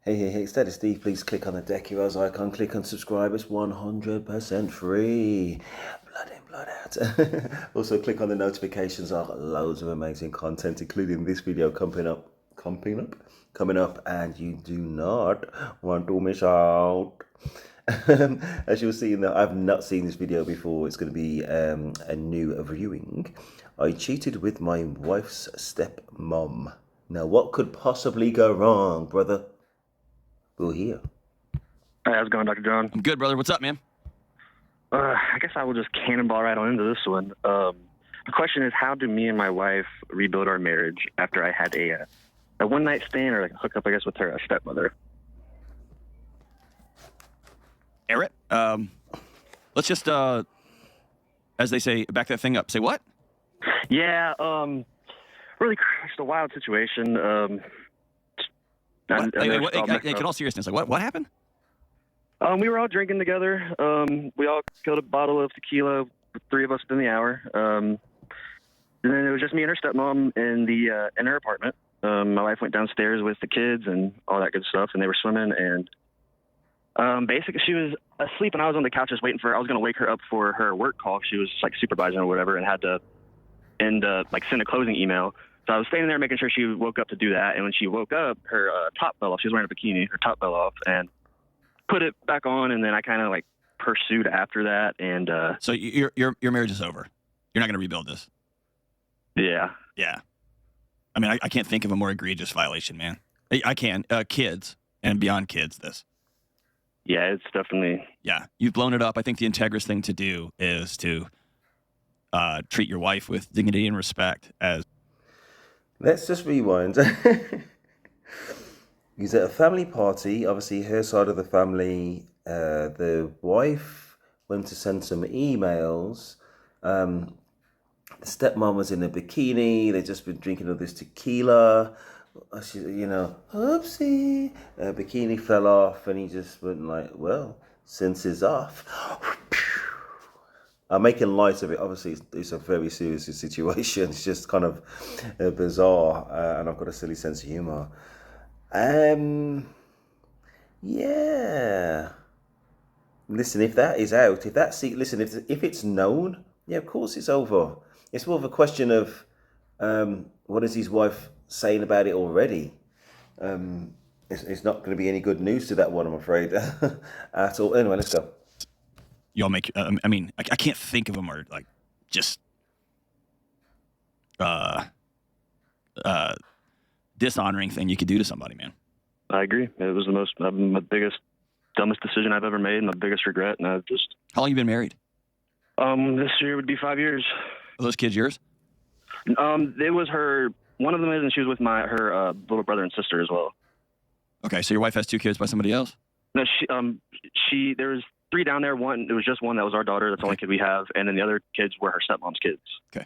Hey, Steady Steve, please click on the Deck Heroes icon, click on subscribe, it's 100% free. Blood in, blood out. Also, click on the notifications, I've got loads of amazing content, including this video coming up, and you do not want to miss out. As you'll see, I've not seen this video before. It's going to be a new viewing. I cheated with my wife's stepmom. Now, what could possibly go wrong, brother? We'll hear. Hey, how's it going, Dr. John? I'm good, brother. What's up, man? I guess I will just cannonball right on into this one. The question is, how do me and my wife rebuild our marriage after I had a one-night stand or like a hookup, I guess, with her stepmother? Eric, let's just, as they say, back that thing up. Say what? Yeah, really, just a wild situation. In all seriousness, like what happened? We were all drinking together. We all killed a bottle of tequila, three of us within the hour. And then it was just me and her stepmom in her apartment. My wife went downstairs with the kids and all that good stuff, and they were swimming. And basically, she was asleep, and I was on the couch just waiting for her. I was going to wake her up for her work call. She was like supervising or whatever, and had to send a closing email. So I was standing there making sure she woke up to do that. And when she woke up, her top fell off. She was wearing a bikini. Her top fell off and put it back on. And then I kind of like pursued after that. And so your marriage is over. You're not going to rebuild this. Yeah. Yeah. I mean, I can't think of a more egregious violation, man. I can. Kids and beyond kids, this. Yeah, it's definitely. Yeah. You've blown it up. I think the integrous thing to do is to treat your wife with dignity and respect as. Let's just rewind. He's at a family party, obviously her side of the family. The wife went to send some emails. The stepmom was in a bikini. They'd just been drinking all this tequila. She, oopsie. Bikini fell off, and he just went like, well, senses off. I'm making light of it. Obviously, it's a very serious situation. It's just kind of bizarre, and I've got a silly sense of humor. Yeah. Listen, if that is out, if it's known, yeah, of course it's over. It's more of a question of what is his wife saying about it already. It's not going to be any good news to that one, I'm afraid, at all. Anyway, let's go. Y'all make. I mean, I can't think of a more like just dishonoring thing you could do to somebody, man. I agree. It was my biggest, dumbest decision I've ever made, my biggest regret. And I've just. How long you been married? This year would be 5 years. Are those kids yours? It was her. One of them is, and she was with her little brother and sister as well. Okay, so your wife has 2 kids by somebody else? No, there was 3 down there. It was just one that was our daughter. That's the only kid we have. And then the other kids were her stepmom's kids. Okay.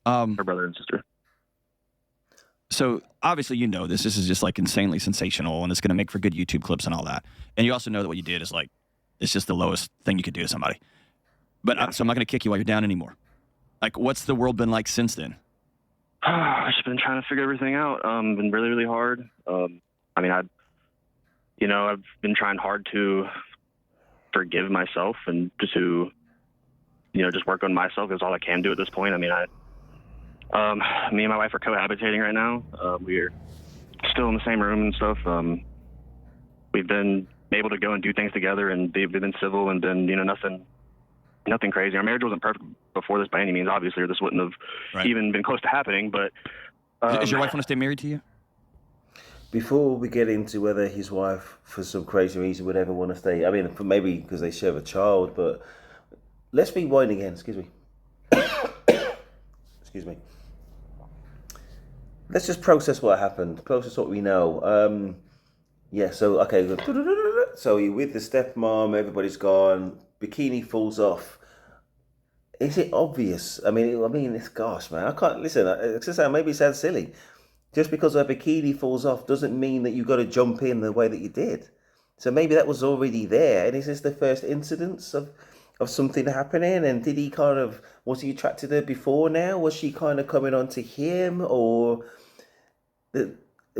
Her brother and sister. So obviously, this is just like insanely sensational, and it's going to make for good YouTube clips and all that. And you also know that what you did is like, it's just the lowest thing you could do to somebody. But yeah. So I'm not going to kick you while you're down anymore. Like, what's the world been like since then? I've just been trying to figure everything out. Been really, really hard. I mean, I've been trying hard to forgive myself and to, just work on myself is all I can do at this point. I mean, me and my wife are cohabitating right now. We're still in the same room and stuff. We've been able to go and do things together, and they've been civil and been, nothing crazy. Our marriage wasn't perfect before this by any means, obviously, or this wouldn't have even been close to happening. But does your wife want to stay married to you? Before we get into whether his wife, for some crazy reason, would ever want to stay, I mean, maybe because they share a child, but let's rewind again. Excuse me. Excuse me. Let's just process what happened. Process what we know. Yeah. So okay. So you're with the stepmom. Everybody's gone. Bikini falls off. Is it obvious? I mean, it's gosh, man. I can't listen. Maybe it sounds silly. Just because a bikini falls off doesn't mean that you've got to jump in the way that you did. So maybe that was already there. And is this the first incidence of something happening? And was he attracted to her before now? Was she kind of coming on to him? Or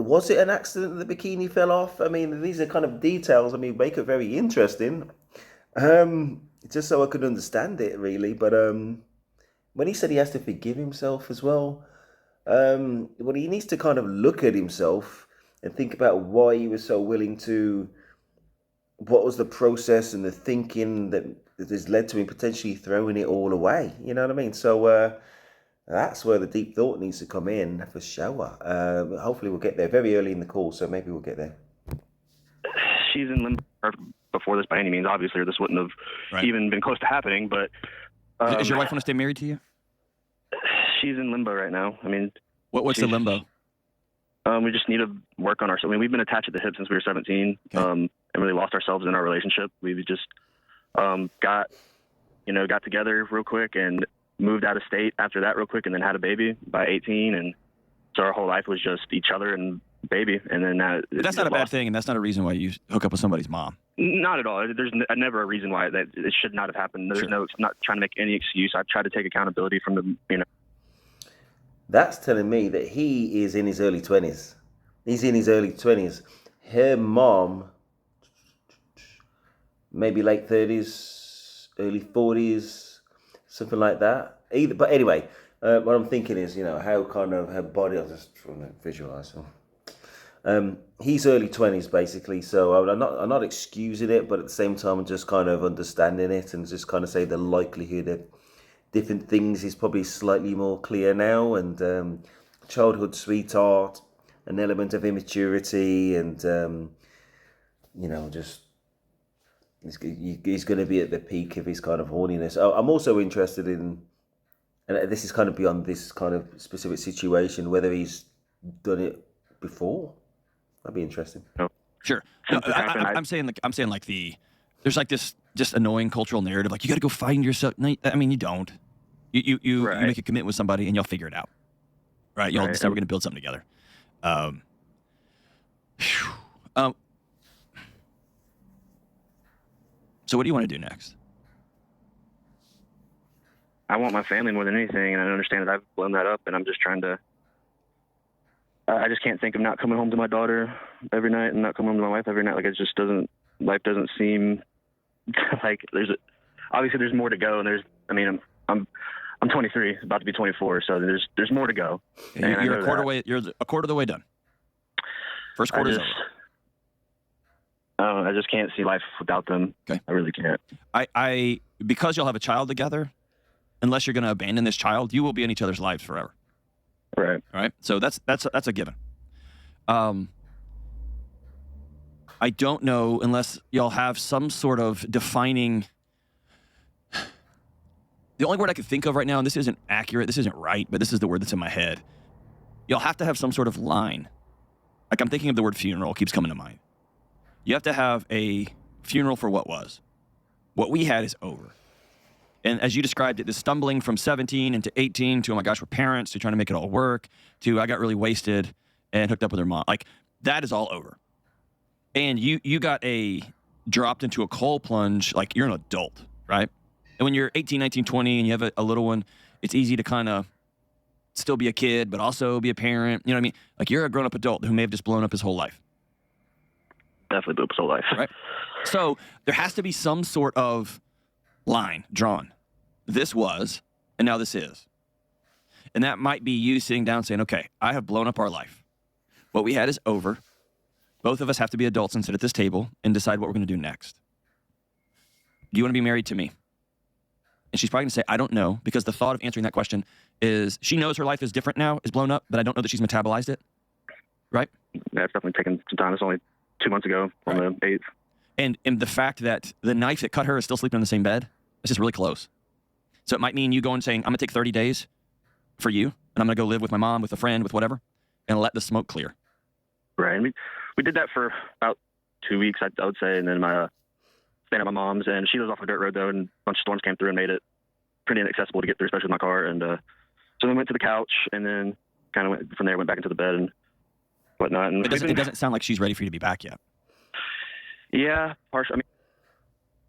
was it an accident that the bikini fell off? I mean, these are kind of details. I mean, make it very interesting. Just so I could understand it, really. But when he said he has to forgive himself as well, well, he needs to kind of look at himself and think about why he was so willing to. What was the process and the thinking that has led to him potentially throwing it all away? You know what I mean? So that's where the deep thought needs to come in for sure. Hopefully, we'll get there very early in the call, so maybe we'll get there. She's in limbo before this by any means. Obviously, or this wouldn't have even been close to happening. But does your wife want to stay married to you? She's in limbo right now. I mean, what's the limbo? We just need to work on ourselves. I mean, we've been attached at the hip since we were 17, and really lost ourselves in our relationship. We just got together real quick and moved out of state after that real quick, and then had a baby by 18, and so our whole life was just each other and baby. And then that's not a bad thing, and that's not a reason why you hook up with somebody's mom. Not at all. There's never a reason why that it should not have happened. There's no, not trying to make any excuse. I've tried to take accountability from the. That's telling me that he is in his early 20s. He's in his early 20s. Her mom, maybe late 30s, early 40s, something like that. But anyway, what I'm thinking is, how kind of her body, I'm just trying to visualize. He's early 20s basically, so I'm not excusing it, but at the same time I'm just kind of understanding it and just kind of say the likelihood of different things is probably slightly more clear now, and childhood sweetheart, an element of immaturity, and just he's going to be at the peak of his kind of horniness. I'm also interested in, and this is kind of beyond this kind of specific situation, whether he's done it before. That'd be interesting. Sure. No, I'm saying like there's like this just annoying cultural narrative, like you got to go find yourself. I mean, you don't. You make a commitment with somebody and you'll figure it out, right? You'll decide we're going to build something together. So what do you want to do next? I want my family more than anything, and I understand that I've blown that up, and I'm just trying to. I just can't think of not coming home to my daughter every night and not coming home to my wife every night. Like, it just doesn't. Life doesn't seem like obviously there's more to go, and I'm 23, about to be 24, so there's more to go. You're a quarter way. You're a quarter of the way done. First quarter's over. I just can't see life without them. Okay. I really can't. Because you'll have a child together, unless you're going to abandon this child, you will be in each other's lives forever. Right. All right. So that's a given. I don't know unless y'all have some sort of defining. The only word I can think of right now, and this isn't accurate, this isn't right, but this is the word that's in my head. You'll have to have some sort of line. Like, I'm thinking of the word funeral, keeps coming to mind. You have to have a funeral for what was. What we had is over. And as you described it, this stumbling from 17 into 18 to, oh my gosh, we're parents, to trying to make it all work, to I got really wasted and hooked up with her mom. Like, that is all over. And you got dropped into a coal plunge, like you're an adult, right? And when you're 18, 19, 20 and you have a little one, it's easy to kind of still be a kid, but also be a parent. You know what I mean? Like, you're a grown-up adult who may have just blown up his whole life. Definitely blew up his whole life. Right? So there has to be some sort of line drawn. This was, and now this is. And that might be you sitting down saying, okay, I have blown up our life. What we had is over. Both of us have to be adults and sit at this table and decide what we're going to do next. Do you want to be married to me? And she's probably going to say, I don't know, because the thought of answering that question is she knows her life is different now, is blown up, but I don't know that she's metabolized it. Right? Yeah, it's definitely taken some time. It's only 2 months ago on the 8th. And the fact that the knife that cut her is still sleeping in the same bed, it's just really close. So it might mean you going and saying, I'm going to take 30 days for you, and I'm going to go live with my mom, with a friend, with whatever, and let the smoke clear. Right. And we did that for about 2 weeks, I would say, and then staying at my mom's, and she lives off a dirt road, though, and a bunch of storms came through and made it pretty inaccessible to get through, especially with my car. And so then we went to the couch, and then kind of went from there, went back into the bed and whatnot. And it doesn't sound like she's ready for you to be back yet. Yeah, partially.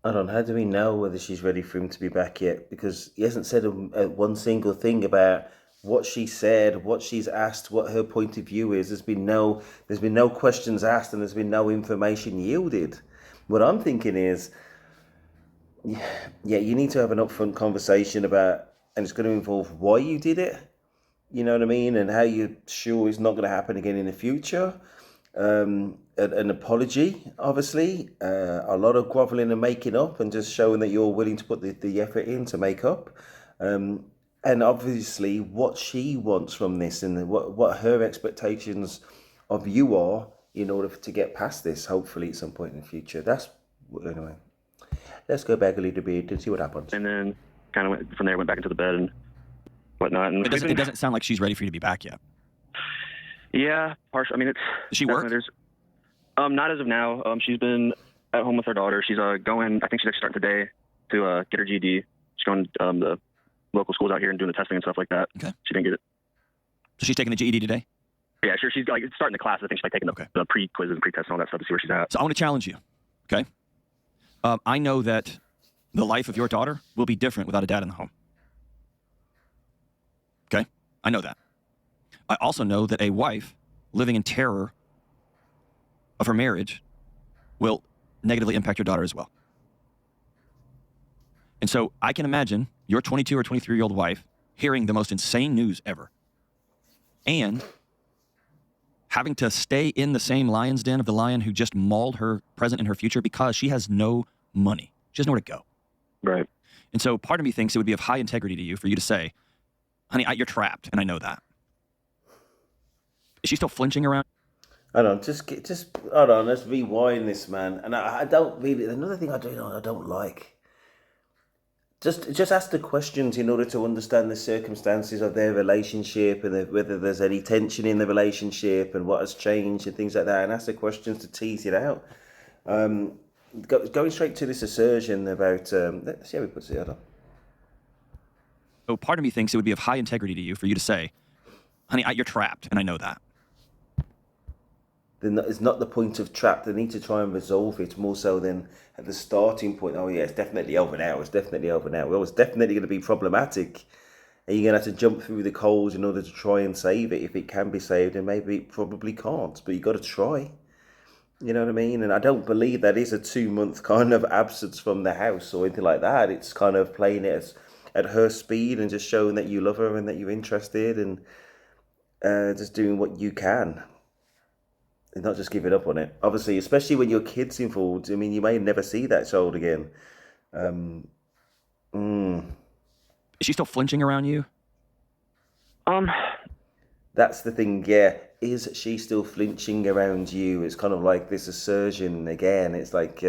I don't know. How do we know whether she's ready for him to be back yet? Because he hasn't said one single thing about what she said, what she's asked, what her point of view is. There's been no questions asked, and there's been no information yielded. What I'm thinking is, yeah, you need to have an upfront conversation about, and it's going to involve why you did it. You know what I mean, and how you're sure it's not going to happen again in the future. An apology, obviously, a lot of groveling and making up, and just showing that you're willing to put the effort in to make up. And obviously what she wants from this, and what her expectations of you are in order to get past this, hopefully at some point in the future. Anyway, let's go back a little bit and see what happens. And then kind of went from there, went back into the bed and whatnot. And It doesn't sound like she's ready for you to be back yet. Yeah, partial. I mean, it's. Does she work? Not as of now. She's been at home with her daughter. She's going. I think she's actually starting today to get her GED. She's going the local schools out here and doing the testing and stuff like that. Okay. She didn't get it. So she's taking the GED today? Yeah, sure. She's like starting the class. I think she's like taking the pre-quizzes and pre-tests and all that stuff to see where she's at. So I want to challenge you. Okay. I know that the life of your daughter will be different without a dad in the home. Okay. I know that. I also know that a wife living in terror of her marriage will negatively impact your daughter as well. And so I can imagine your 22 or 23-year-old wife hearing the most insane news ever and having to stay in the same lion's den of the lion who just mauled her present and her future because she has no money. She has nowhere to go. Right. And so part of me thinks it would be of high integrity to you for you to say, honey, you're trapped, and I know that. Is she still flinching around? Hold on, just hold on. Let's rewind this, man. And I don't really. Another thing I don't like. Just ask the questions in order to understand the circumstances of their relationship, and whether there's any tension in the relationship and what has changed and things like that. And ask the questions to tease it out. Going straight to this assertion about. Let's see how he puts it. Hold on. So part of me thinks it would be of high integrity to you for you to say, honey, you're trapped, and I know that. Then it's not the point of trap. They need to try and resolve it more so than at the starting point. Oh yeah, it's definitely over now. It's definitely over now. Well, it's definitely going to be problematic. And you're going to have to jump through the coals in order to try and save it. If it can be saved, and maybe it probably can't. But you got to try. You know what I mean? And I don't believe that is a 2-month kind of absence from the house or anything like that. It's kind of playing it at her speed and just showing that you love her and that you're interested, and just doing what you can. And not just giving up on it. Obviously, especially when your kid's involved. I mean, you may never see that child again. Is she still flinching around you? That's the thing, yeah. Is she still flinching around you? It's kind of like this assertion again. It's like,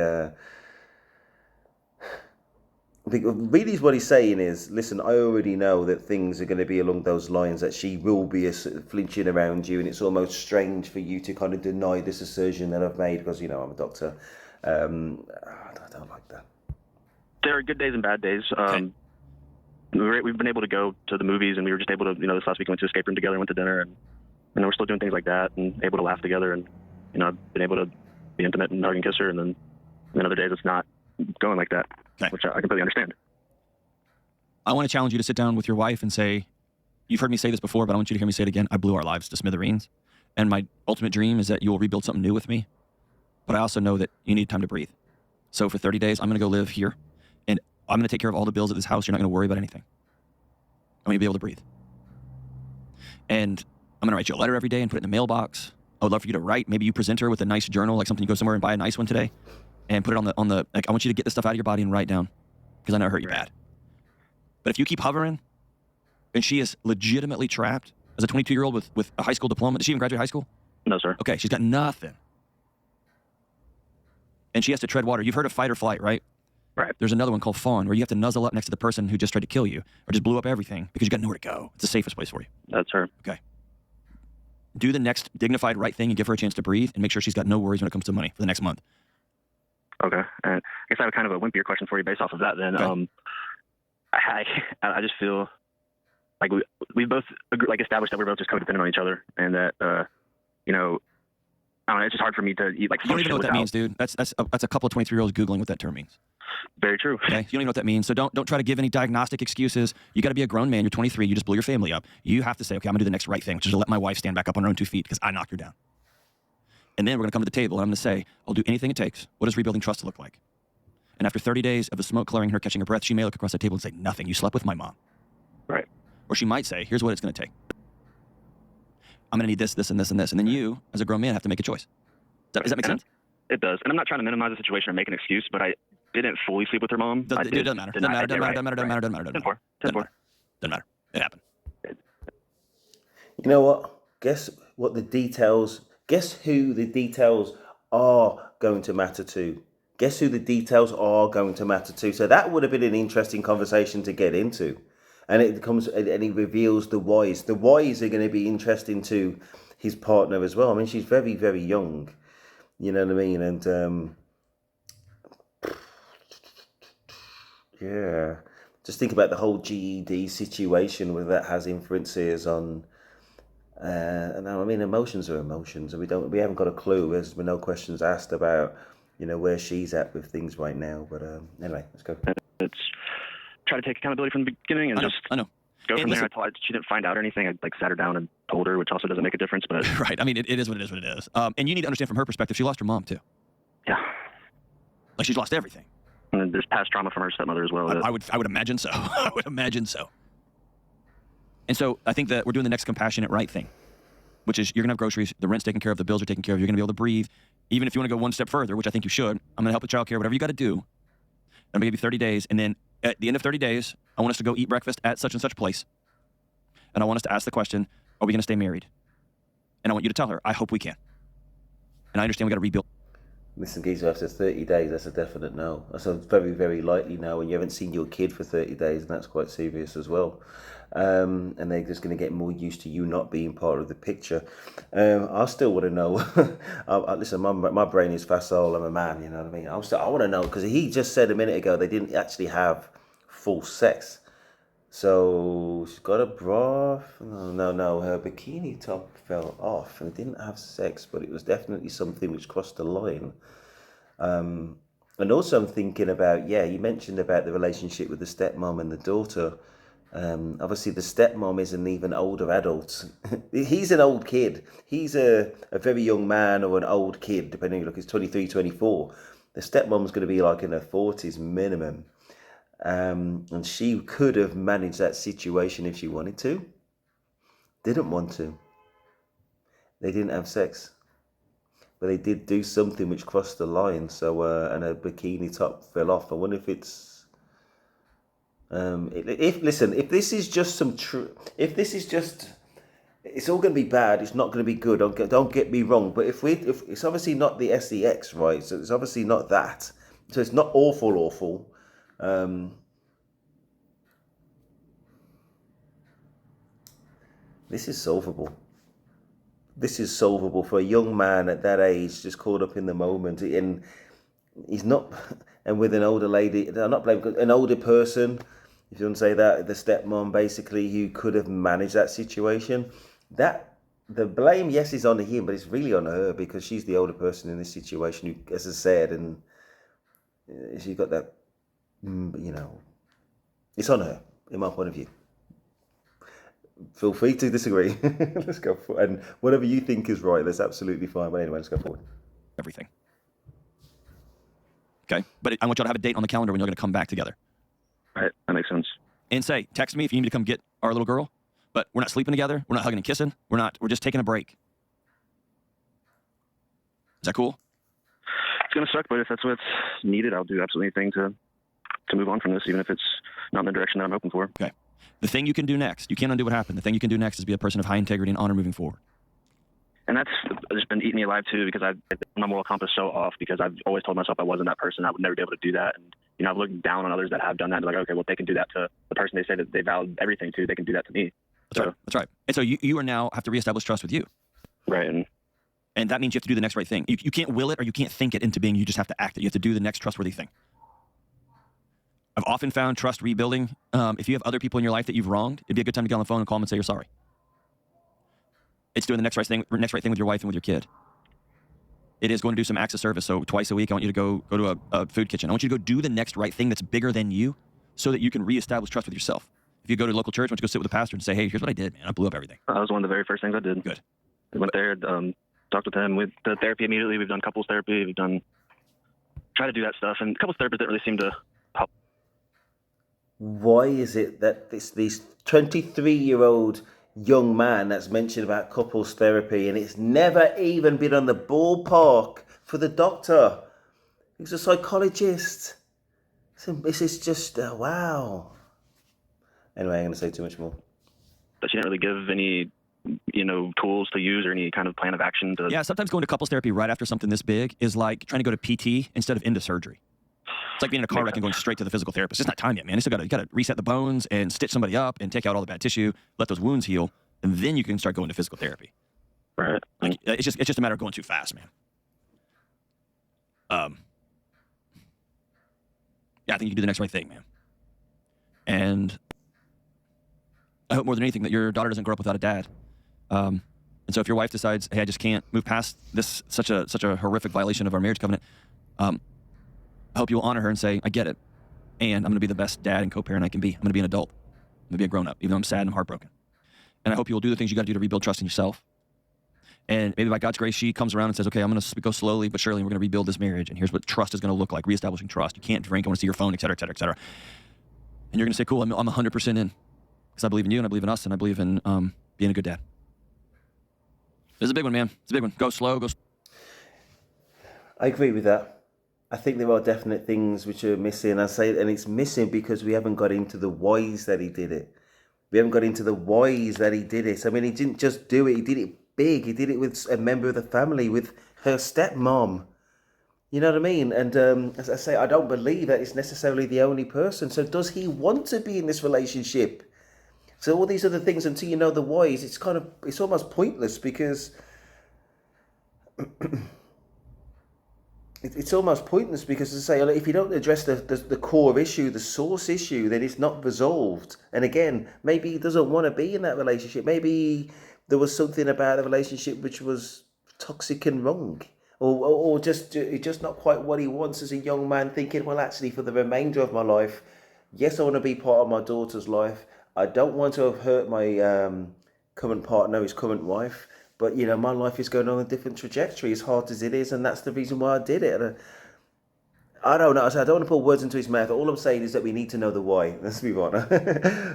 really what he's saying is, listen, I already know that things are going to be along those lines, that she will be flinching around you, and it's almost strange for you to kind of deny this assertion that I've made because, I'm a doctor. I don't like that. There are good days and bad days. Okay. We've been able to go to the movies, and we were just able to, this last week we went to escape room together and went to dinner, and we're still doing things like that and able to laugh together, and, I've been able to be intimate and hug and kiss her, and then other days it's not going like that, okay, which I completely understand. I want to challenge you to sit down with your wife and say, you've heard me say this before, but I want you to hear me say it again. I blew our lives to smithereens, and my ultimate dream is that you will rebuild something new with me, but I also know that you need time to breathe. So for 30 days, I'm going to go live here, and I'm going to take care of all the bills at this house. You're not going to worry about anything. I want you to be able to breathe. And I'm going to write you a letter every day and put it in the mailbox. I would love for you to write. Maybe you present her with a nice journal, like something you go somewhere and buy a nice one today, and put it on the like, I want you to get this stuff out of your body and write down, because I know it hurt you bad. But if you keep hovering, and she is legitimately trapped as a 22-year-old with a high school diploma. Did she even graduate high school? No, sir. Okay, she's got nothing. And she has to tread water. You've heard of fight or flight, right? Right. There's another one called fawn, where you have to nuzzle up next to the person who just tried to kill you or just blew up everything because you got nowhere to go. It's the safest place for you. That's her. Okay. Do the next dignified right thing and give her a chance to breathe, and make sure she's got no worries when it comes to money for the next month. Okay. And I guess I have kind of a wimpier question for you based off of that then. Okay. I just feel like we both established that we're both just codependent on each other, and that I don't know, it's just hard for me to You don't even know what that means, dude. That's a couple of 23-year-olds Googling what that term means. Very true. Okay, you don't even know what that means. So don't try to give any diagnostic excuses. You got to be a grown man. You're 23. You just blew your family up. You have to say, okay, I'm gonna do the next right thing, which is to let my wife stand back up on her own 2 feet because I knocked her down. And then we're gonna come to the table and I'm gonna say, I'll do anything it takes. What does rebuilding trust look like? And after 30 days of the smoke clearing, her catching her breath, she may look across the table and say, nothing. You slept with my mom. Right. Or she might say, here's what it's gonna take. I'm gonna need this, this, and this, and this. And then you, as a grown man, have to make a choice. Does that make sense? It does. And I'm not trying to minimize the situation or make an excuse, but I didn't fully sleep with her mom. It doesn't matter. Doesn't matter. Doesn't matter. It happened. You know what? Guess what the details, guess who the details are going to matter to? Guess who the details are going to matter to? So that would have been an interesting conversation to get into. And it comes and he reveals the whys. The whys are going to be interesting to his partner as well. I mean, she's very, very young. You know what I mean? And yeah, just think about the whole GED situation, whether that has inferences on. And I mean, emotions are emotions, and we haven't got a clue. There's been no questions asked about, where she's at with things right now. But anyway, let's go. It's try to take accountability from the beginning and I know. Go from listen, there. She didn't find out anything. I sat her down and told her, which also doesn't make a difference. But right. I mean, it is what it is. And you need to understand from her perspective, she lost her mom too. Yeah. Like she's lost everything. And then there's past trauma from her stepmother as well. I would imagine so. I would imagine so. And so I think that we're doing the next compassionate right thing, which is you're gonna have groceries, the rent's taken care of, the bills are taken care of, you're gonna be able to breathe. Even if you want to go one step further, which I think you should, I'm gonna help with childcare, whatever you got to do. I'm gonna give you 30 days, and then at the end of 30 days, I want us to go eat breakfast at such and such place. And I want us to ask the question, are we going to stay married? And I want you to tell her, I hope we can. And I understand we got to rebuild. Listen, geezer, after 30 days, that's a definite no. That's a very, very likely no. And you haven't seen your kid for 30 days, and that's quite serious as well. And they're just going to get more used to you not being part of the picture. I still want to know. Listen, my brain is facile. I'm a man, you know what I mean? I want to know, because he just said a minute ago they didn't actually have full sex. So she's got a bra. No. Her bikini top fell off and didn't have sex, but it was definitely something which crossed the line. And also I'm thinking about, you mentioned about the relationship with the stepmom and the daughter. Obviously the stepmom is an even older adult. He's an old kid. He's a very young man or an old kid, depending, look, he's 23, 24. The stepmom's going to be like in her 40s minimum. And she could have managed that situation if she wanted to. Didn't want to. They didn't have sex. But they did do something which crossed the line. So, and her bikini top fell off. I wonder if it's... if this is just some if this is just... It's all going to be bad. It's not going to be good. Don't get me wrong. But if it's obviously not the sex, right? So it's obviously not that. So it's not awful. This is solvable. This is solvable for a young man at that age, just caught up in the moment. And he's not, and with an older lady, I'm not blaming, an older person, if you want to say that, the stepmom basically, who could have managed that situation. That the blame, yes, is on him, but it's really on her, because she's the older person in this situation, who, as I said, and she got that, it's on her, in my point of view. Feel free to disagree. Let's go forward. And whatever you think is right, that's absolutely fine. But anyway, let's go forward. Everything. Okay? But I want y'all to have a date on the calendar when you're going to come back together. All right, that makes sense. And say, text me if you need me to come get our little girl. But we're not sleeping together. We're not hugging and kissing. We're just taking a break. Is that cool? It's going to suck, but if that's what's needed, I'll do absolutely anything to move on from this, even if it's not in the direction that I'm hoping for. Okay. The thing you can do next, you can't undo what happened. The thing you can do next is be a person of high integrity and honor moving forward. And that's just been eating me alive too, because my moral compass so off, because I've always told myself I wasn't that person. I would never be able to do that. And, I've looked down on others that have done that. Like, okay, well, they can do that to the person they say that they vowed everything to. They can do that to me. That's right. And so you are now have to reestablish trust with you. Right. And that means you have to do the next right thing. You can't will it or you can't think it into being. You just have to act it. You have to do the next trustworthy thing. I've often found trust rebuilding. If you have other people in your life that you've wronged, it'd be a good time to get on the phone and call them and say you're sorry. It's doing the next right thing with your wife and with your kid. It is going to do some acts of service. So twice a week, I want you to go to a food kitchen. I want you to go do the next right thing that's bigger than you so that you can reestablish trust with yourself. If you go to a local church, I want you to go sit with the pastor and say, hey, here's what I did, man. I blew up everything. That was one of the very first things I did. Good. We went there, talked with him. We did therapy immediately. We've done couples therapy. We've try to do that stuff. And couples therapists didn't really seem to help. Why is it that this 23-year-old young man that's mentioned about couples therapy, and it's never even been on the ballpark for the doctor? He's a psychologist. So this is just, wow. Anyway, I'm going to say too much more. But she didn't really give any, tools to use or any kind of plan of action to. Yeah, sometimes going to couples therapy right after something this big is like trying to go to PT instead of into surgery. It's like being in a car wreck and going straight to the physical therapist. It's not time yet, man. You got to reset the bones and stitch somebody up and take out all the bad tissue, let those wounds heal, and then you can start going to physical therapy. Right. Like, it's just a matter of going too fast, man. Yeah, I think you can do the next right thing, man. And I hope more than anything that your daughter doesn't grow up without a dad. And so if your wife decides, hey, I just can't move past this such a horrific violation of our marriage covenant, I hope you will honor her and say, I get it. And I'm going to be the best dad and co-parent I can be. I'm going to be an adult. I'm going to be a grown-up, even though I'm sad and I'm heartbroken. And I hope you will do the things you got to do to rebuild trust in yourself. And maybe by God's grace, she comes around and says, okay, I'm going to go slowly but surely, and we're going to rebuild this marriage. And here's what trust is going to look like, reestablishing trust. You can't drink. I want to see your phone, et cetera, et cetera, et cetera. And you're going to say, cool, I'm 100% in. Because I believe in you, and I believe in us, and I believe in being a good dad. This is a big one, man. It's a big one. Go slow. I agree with that. I think there are definite things which are missing. And it's missing because we haven't got into the whys that he did it. We haven't got into the whys that he did it. I mean, he didn't just do it. He did it big. He did it with a member of the family, with her stepmom. You know what I mean? And as I say, I don't believe that it's necessarily the only person. So does he want to be in this relationship? So all these other things, until you know the whys, it's almost pointless, because it's almost pointless because, as I say, if you don't address the core issue, the source issue, then it's not resolved. And again, maybe he doesn't want to be in that relationship. Maybe there was something about the relationship which was toxic and wrong, or just not quite what he wants as a young man, thinking, well, actually, for the remainder of my life, yes, I want to be part of my daughter's life. I don't want to have hurt my current partner, his current wife. But, my life is going on a different trajectory, as hard as it is. And that's the reason why I did it. And I don't know. I don't want to put words into his mouth. All I'm saying is that we need to know the why. Let's move on.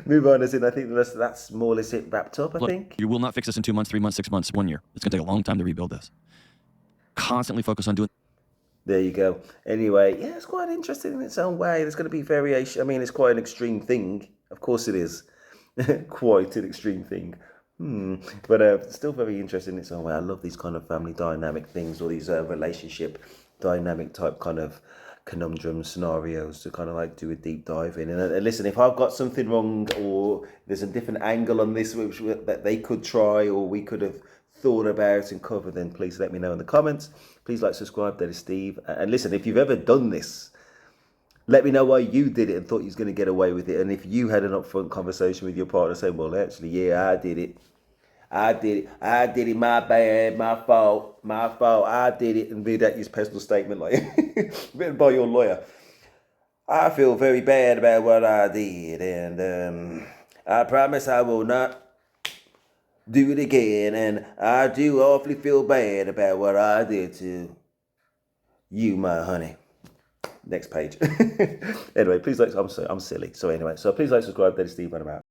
Move on. As in, I think that's more or less it wrapped up, I think. You will not fix this in 2 months, 3 months, 6 months, 1 year. It's going to take a long time to rebuild this. Constantly focus on doing. There you go. Anyway, yeah, it's quite interesting in its own way. There's going to be variation. I mean, it's quite an extreme thing. Of course it is. Quite an extreme thing. But still very interesting in its own way. I love these kind of family dynamic things, or these relationship dynamic type kind of conundrum scenarios to kind of like do a deep dive in. And listen, if I've got something wrong, or there's a different angle on this that they could try, or we could have thought about and covered, then please let me know in the comments. Please like, subscribe. That is Steve. And listen, if you've ever done this, let me know why you did it and thought you was going to get away with it. And if you had an upfront conversation with your partner saying, well, actually, yeah, I did it, my bad, my fault, I did it, and read out your personal statement, like written by your lawyer. I feel very bad about what I did, and I promise I will not do it again, and I do awfully feel bad about what I did to you, my honey. Next page. Anyway, please like, I'm silly. So anyway, please like, subscribe. That is Steve, and I'm out.